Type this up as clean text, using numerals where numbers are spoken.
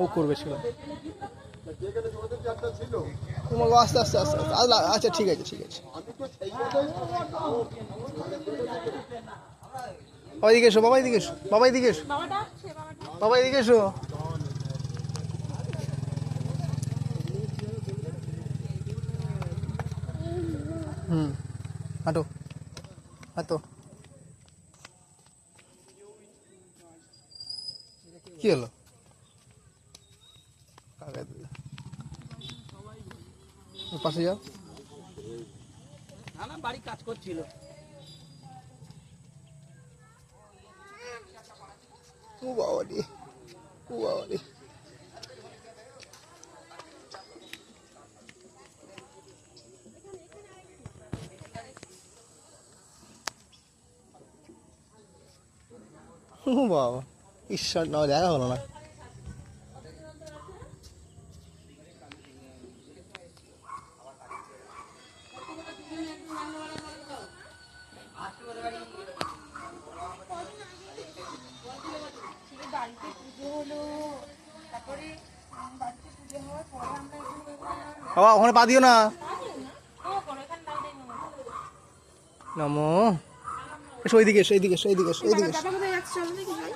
ও করবে ছিল। আস্তে আস্তে আস্তে আস্তে, আচ্ছা ঠিক আছে ঠিক আছে। বাবা এদিকে এসো, বাবা এদিকে এসো, বাবা এদিকে এসো, বাবা এদিকে এসো। হাঁটো হাঁটো। কি হলো? পাশে যাও। না বাড়ি কাজ করছিল। ও বাবা রে, ও বাবা রে। ও বাবা, ঈশ্বর না দেখা হলো না। বাড়িতে পুজো হলো, তারপরে বাড়িতে পুজো হওয়ার পরে আমরা বাবা ওখানে পা দিও না। নমো। এসো এইদিকে এসো, এইদিকে এসো, এইদিকে এসো, এইদিকে এসো। দাদা কোথায় যাচ্ছে চলো দেখি যাই।